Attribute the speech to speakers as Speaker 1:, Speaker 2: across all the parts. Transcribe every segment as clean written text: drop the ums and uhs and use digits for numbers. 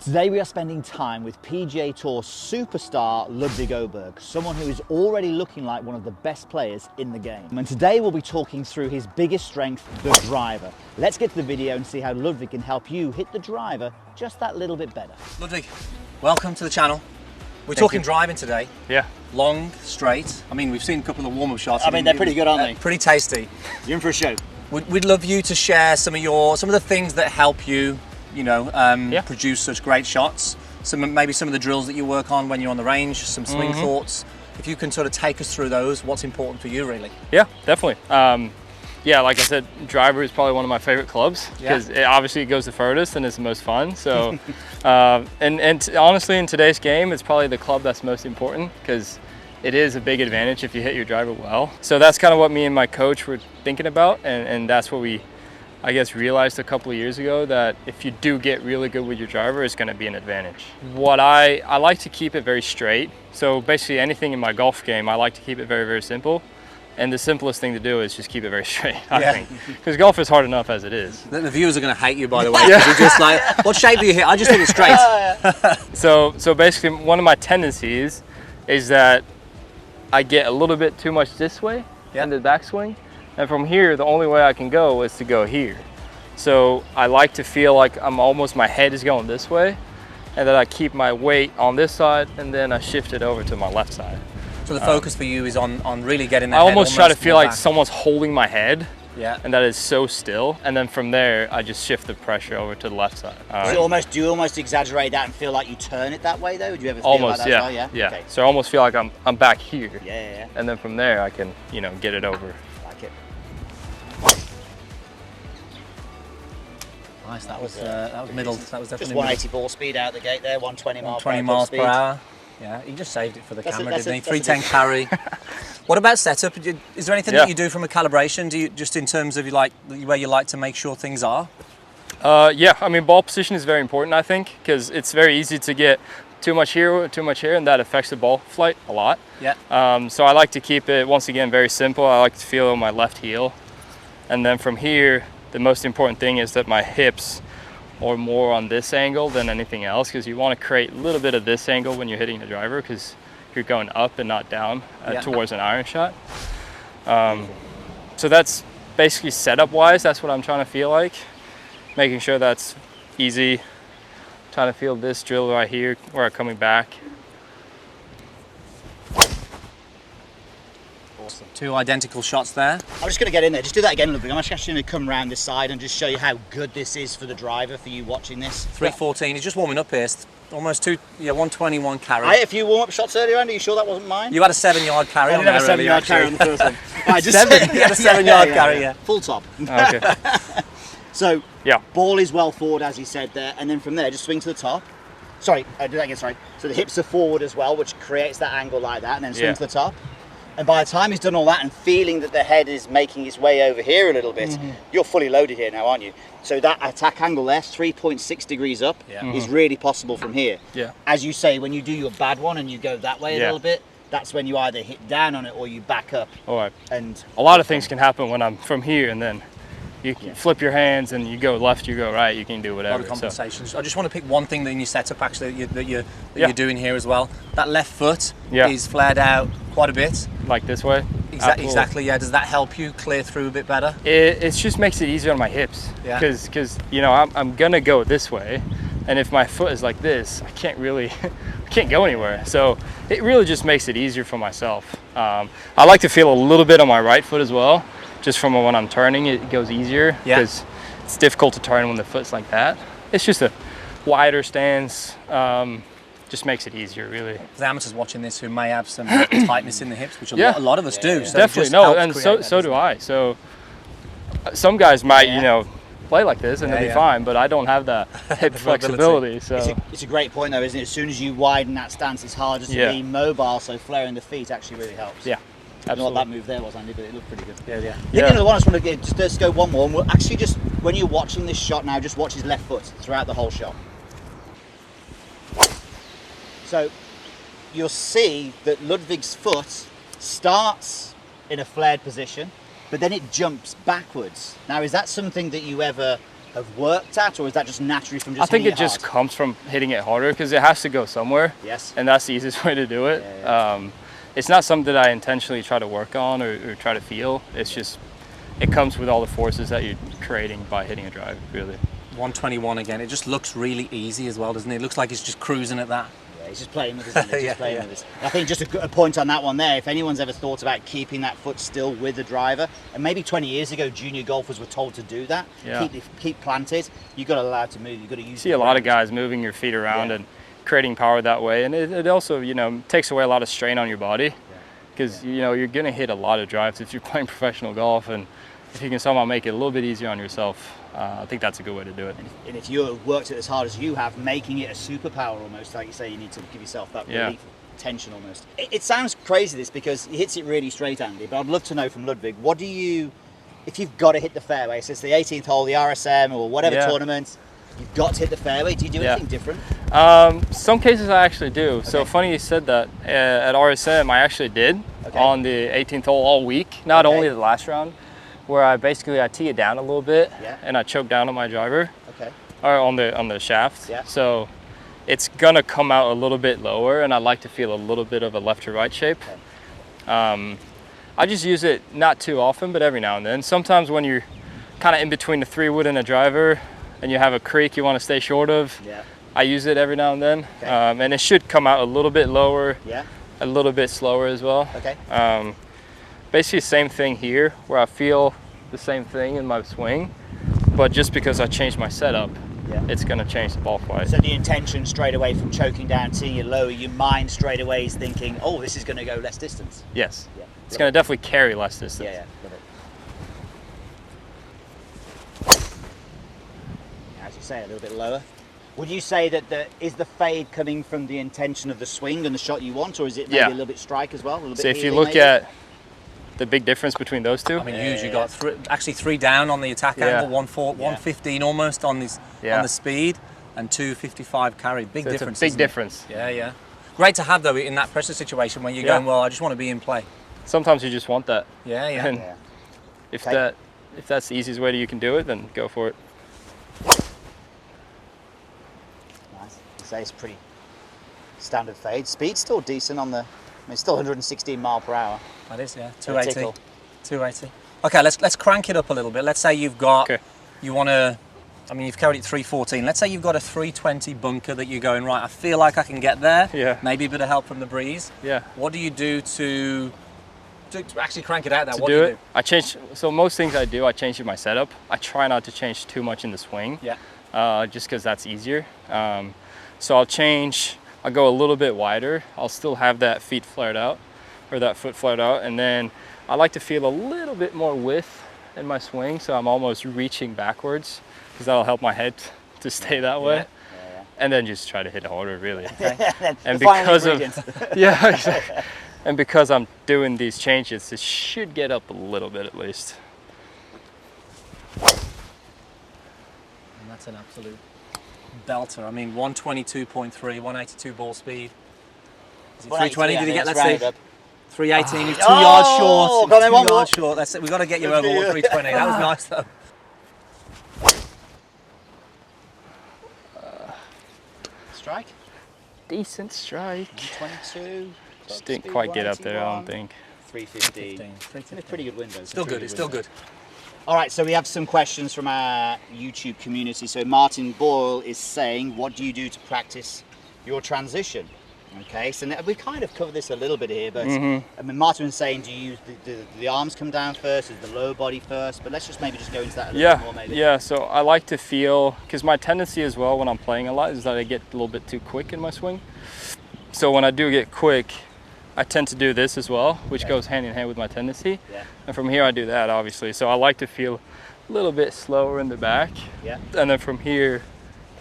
Speaker 1: Today we are spending time with PGA Tour superstar Ludvig Åberg, someone who is already looking like one of the best players in the game. And today we'll be talking through his biggest strength, the driver. Let's get to the video and see how Ludvig can help you hit the driver just that little bit better.
Speaker 2: Ludvig, welcome to the channel. We're talking driving today.
Speaker 3: Yeah.
Speaker 2: Long, straight. I mean, we've seen a couple of warm-up shots.
Speaker 1: I mean, they're pretty good, aren't they?
Speaker 2: Pretty tasty.
Speaker 1: You're in for a show.
Speaker 2: We'd love you to share some of the things that help you, produce such great shots. Maybe some of the drills that you work on when you're on the range, some swing thoughts. If you can sort of take us through those, what's important for you, really?
Speaker 3: Yeah, definitely. Yeah, like I said, driver is probably one of my favorite clubs because it goes the furthest and it's the most fun. So, honestly, in today's game, it's probably the club that's most important because it is a big advantage if you hit your driver well. So that's kind of what me and my coach were thinking about, and that's what we, I guess, realized a couple of years ago, that if you do get really good with your driver, it's going to be an advantage. What I like to keep it very straight. So basically anything in my golf game, I like to keep it very, very simple. And the simplest thing to do is just keep it very straight, I think. Because golf is hard enough as it is.
Speaker 2: The viewers are going to hate you, by the way. You're just like, what shape do you hit? I just hit it straight.
Speaker 3: So basically one of my tendencies is that I get a little bit too much this way in the backswing. And from here, the only way I can go is to go here. So I like to feel like my head is going this way, and then I keep my weight on this side, and then I shift it over to my left side.
Speaker 2: So the focus for you is on really getting that
Speaker 3: I
Speaker 2: head
Speaker 3: almost try to feel like
Speaker 2: back.
Speaker 3: someone's holding my head,
Speaker 2: and
Speaker 3: that is so still. And then from there, I just shift the pressure over to the left side.
Speaker 1: Do you almost exaggerate that and feel like you turn it that way, though? Do you ever feel like that as well?
Speaker 3: Yeah.
Speaker 1: Okay.
Speaker 3: So I almost feel like I'm back here.
Speaker 1: Yeah.
Speaker 3: And then from there, I can get it over.
Speaker 1: Like it.
Speaker 2: Nice. That was middle. That was definitely
Speaker 1: just 180 ball speed out the gate there, 120
Speaker 2: miles per hour. Yeah, he just saved it for the camera, didn't he? 310 carry. What about setup? Is there anything that you do from a calibration? Do you just in terms of where you like to make sure things are?
Speaker 3: Yeah, I mean, ball position is very important, I think, because it's very easy to get too much here, and that affects the ball flight a lot.
Speaker 2: Yeah.
Speaker 3: So I like to keep it, once again, very simple. I like to feel on my left heel. And then from here, the most important thing is that my hips are more on this angle than anything else, because you want to create a little bit of this angle when you're hitting the driver, because you're going up and not down towards an iron shot. So that's basically setup-wise, that's what I'm trying to feel like. Making sure that's easy. Trying to feel this drill right here where I'm coming back.
Speaker 2: Awesome. Two identical shots there.
Speaker 1: I'm just going to get in there. Just do that again, Ludvig. I'm actually going to come around this side and just show you how good this is for the driver, for you watching this.
Speaker 2: 314. He's just warming up here. Almost 121 carry.
Speaker 1: I hit a few warm-up shots earlier, Andy. Are you sure that wasn't mine?
Speaker 2: You had a 7-yard carry.
Speaker 1: I did have a 7-yard carry on the first one. I just
Speaker 2: you had a 7-yard carry, yeah.
Speaker 1: Full top.
Speaker 3: Okay.
Speaker 1: So, ball is well forward, as he said there, and then from there, just swing to the top. Sorry, do that again, sorry. So the hips are forward as well, which creates that angle like that, and then swing to the top. And by the time he's done all that and feeling that the head is making its way over here a little bit, you're fully loaded here now, aren't you? So that attack angle there, 3.6 degrees up, is really possible from here.
Speaker 3: Yeah.
Speaker 1: As you say, when you do your bad one and you go that way a little bit, that's when you either hit down on it or you back up.
Speaker 3: All right.
Speaker 1: And
Speaker 3: a lot of things can happen when I'm from here, and then you can flip your hands and you go left, you go right, you can do whatever.
Speaker 2: A lot of compensations. So I just want to pick one thing in your setup actually that you're doing here as well. That left foot is flared out quite a bit.
Speaker 3: Like this way?
Speaker 2: Exactly, yeah. Does that help you clear through a bit better?
Speaker 3: It just makes it easier on my hips. Yeah. Because I'm gonna go this way, and if my foot is like this, I can't go anywhere. So it really just makes it easier for myself. I like to feel a little bit on my right foot as well. Just from when I'm turning, it goes easier because it's difficult to turn when the foot's like that. It's just a wider stance. Just makes it easier, really.
Speaker 2: The amateurs watching this who may have some tightness in the hips, which a lot of us do. So
Speaker 3: definitely, and so do I. So some guys might, play like this and they'll be fine, but I don't have that hip flexibility. So
Speaker 1: it's a great point, though, isn't it? As soon as you widen that stance, it's harder to be mobile. So flaring the feet actually really helps.
Speaker 3: Yeah.
Speaker 1: I don't know what that move there was, Andy, but it looked pretty good.
Speaker 2: Yeah.
Speaker 1: Another one, I just want to just go one more. And we'll actually just, when you're watching this shot now, just watch his left foot throughout the whole shot. So you'll see that Ludvig's foot starts in a flared position, but then it jumps backwards. Now, is that something that you ever have worked at, or is that just naturally from just
Speaker 3: I think
Speaker 1: hitting
Speaker 3: it just comes from hitting it harder because it has to go somewhere.
Speaker 1: Yes.
Speaker 3: And that's the easiest way to do it. It's not something that I intentionally try to work on or try to feel. It's just, it comes with all the forces that you're creating by hitting a drive, really.
Speaker 2: 121 again. It just looks really easy as well, doesn't it? It looks like he's just cruising at that.
Speaker 1: Yeah, he's just playing with us, isn't he? Just playing with us. I think just a point on that one there, if anyone's ever thought about keeping that foot still with the driver, and maybe 20 years ago, junior golfers were told to do that, keep planted, you've got to allow it to move, you've got to use
Speaker 3: You see a lot of guys moving your feet around and creating power that way, and it also, you know, takes away a lot of strain on your body, because, you know, you're going to hit a lot of drives if you're playing professional golf, and if you can somehow make it a little bit easier on yourself, I think that's a good way to do it.
Speaker 1: And if you worked it as hard as you have, making it a superpower almost, like you say, you need to give yourself that relief, tension almost. It sounds crazy, this, because he hits it really straight, Andy, but I'd love to know from Ludvig, what do you, if you've got to hit the fairway, so it's the 18th hole, the RSM or whatever tournament, you've got to hit the fairway, do you do anything different?
Speaker 3: Some cases I actually do. Okay. So funny you said that. At RSM I actually did on the 18th hole all week, not only the last round, where I tee it down a little bit and I choke down on my driver, or on the shaft. So it's gonna come out a little bit lower, and I like to feel a little bit of a left to right shape. I just use it not too often, but every now and then. Sometimes when you're kind of in between the 3-wood and a driver, and you have a creek you want to stay short of, I use it every now and then, and it should come out a little bit lower, a little bit slower as well. Basically same thing here, where I feel the same thing in my swing, but just because I changed my setup, it's going to change the ball flight.
Speaker 1: So the intention straight away from choking down, seeing it lower, your mind straight away is thinking, oh, this is going to go less distance.
Speaker 3: Yes. It's going to definitely carry less distance.
Speaker 1: Love it. As you say, a little bit lower. Would you say that is the fade coming from the intention of the swing and the shot you want, or is it maybe a little bit strike as well? A little bit
Speaker 3: so if you look at the big difference between those two,
Speaker 2: I mean, huge. You got three down on the attack angle, 115 almost on this on the speed, and 255 carry. Big difference.
Speaker 3: It's a big difference.
Speaker 2: Yeah. Great to have though in that pressure situation when you're going, well, I just want to be in play.
Speaker 3: Sometimes you just want that.
Speaker 2: And
Speaker 3: if that's the easiest way you can do it, then go for it.
Speaker 1: Nice. I'd say it's pretty standard fade. Speed's still decent on the. I mean, still 116 mile per hour.
Speaker 2: That is, 280. 280. Okay, let's crank it up a little bit. Let's say you've got, you want to, I mean, you've carried it 314. Let's say you've got a 320 bunker that you're going, right, I feel like I can get there. Maybe a bit of help from the breeze. What do you do to actually crank it out there? What do you do?
Speaker 3: So most things I do, I change my setup. I try not to change too much in the swing. Just because that's easier. So I'll go a little bit wider. I'll still have that feet flared out, or that foot flared out, and then I like to feel a little bit more width in my swing, so I'm almost reaching backwards, because that'll help my head to stay that way. And then just try to hit it harder, really. And because of and because I'm doing these changes, it should get up a little bit at least.
Speaker 2: And that's an absolute belter. I mean, 122.3, 182 ball speed. Is it 320? Did he get? Let's see. 318. He's 2 yards short. 2 yards short. That's it. We've got to get you over 320. That was nice though.
Speaker 1: Strike?
Speaker 3: Decent strike.
Speaker 1: 22.
Speaker 3: Just didn't quite get up there, I don't think.
Speaker 1: 315. It's pretty good windows.
Speaker 2: Still good. It's still good.
Speaker 1: All right, so we have some questions from our YouTube community. So Martin Boyle is saying, what do you do to practice your transition? Okay, so we kind of covered this a little bit here, but I mean, Martin was saying, do you use the arms come down first, is the lower body first? But let's just maybe just go into that a little bit more maybe.
Speaker 3: Yeah, so I like to feel, because my tendency as well when I'm playing a lot is that I get a little bit too quick in my swing. So when I do get quick, I tend to do this as well, which goes hand in hand with my tendency. And from here I do that, obviously. So I like to feel a little bit slower in the back. And then from here,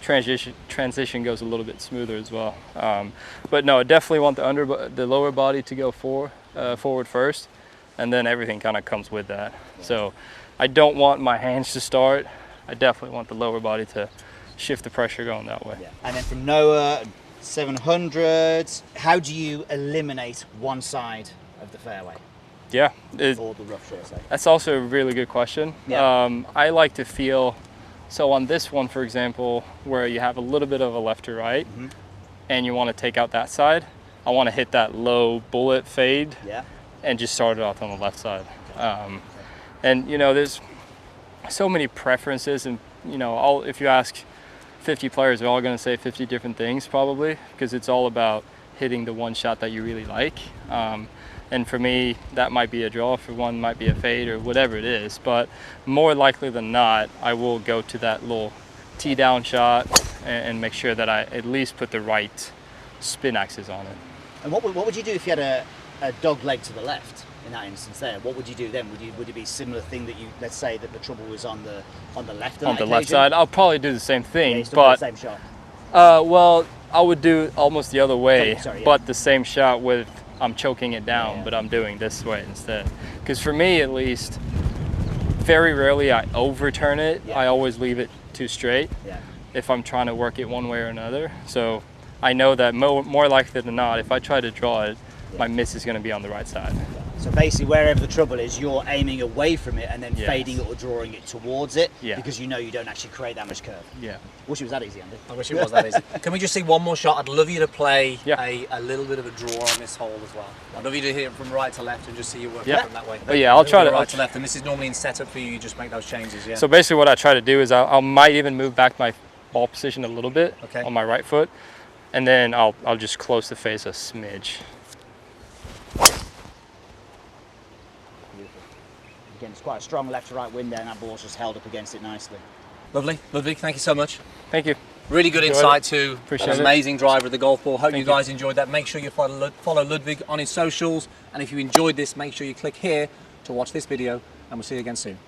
Speaker 3: transition goes a little bit smoother as well. But no, I definitely want the lower body to go forward first, and then everything kind of comes with that. So I don't want my hands to start. I definitely want the lower body to shift the pressure going that way.
Speaker 1: And then from Noah, 700, how do you eliminate one side of the fairway? For the rough short side?
Speaker 3: That's also a really good question. I like to feel So on this one, for example, where you have a little bit of a left to right, and you want to take out that side, I want to hit that low bullet fade, and just start it off on the left side. And you know, there's so many preferences, and you know, if you ask 50 players, they're all going to say 50 different things probably, because it's all about hitting the one shot that you really like. And for me, that might be a draw, for one might be a fade or whatever it is, but more likely than not, I will go to that little tee down shot and make sure that I at least put the right spin axis on it.
Speaker 1: And what would you do if you had a dog leg to the left in that instance there? What would you do then? Would it be a similar thing that let's say that the trouble was on the left?
Speaker 3: On the left side, I'll probably do the same thing,
Speaker 1: yeah,
Speaker 3: but
Speaker 1: the same shot.
Speaker 3: Well, I would do almost the other way,
Speaker 1: Sorry,
Speaker 3: but the same shot with I'm choking it down, but I'm doing this way instead. Because for me, at least, very rarely I overturn it. I always leave it too straight if I'm trying to work it one way or another. So I know that more likely than not, if I try to draw it, my miss is going to be on the right side.
Speaker 1: So basically, wherever the trouble is, you're aiming away from it and then fading it or drawing it towards it, because you know you don't actually create that much curve.
Speaker 3: Yeah.
Speaker 1: Wish it was that easy, Andy.
Speaker 2: I wish it was that easy. Can we just see one more shot? I'd love you to play a little bit of a draw on this hole as well. I'd love you to hit it from right to left and just see you work from that way.
Speaker 3: But yeah, I'll try to
Speaker 2: right to left, and this is normally in setup for you. You just make those changes. Yeah.
Speaker 3: So basically, what I try to do is I might even move back my ball position a little bit on my right foot, and then I'll just close the face a smidge.
Speaker 1: Again, it's quite a strong left to right wind there, and that ball's just held up against it nicely.
Speaker 2: Lovely. Ludvig, thank you so much.
Speaker 3: Thank you.
Speaker 2: Really good insight too.
Speaker 3: Appreciate
Speaker 2: an amazing driver of the golf ball. Hope you guys
Speaker 3: you.
Speaker 2: enjoyed that. Make sure you follow Ludvig on his socials, and if you enjoyed this, make sure you click here to watch this video, and we'll see you again soon.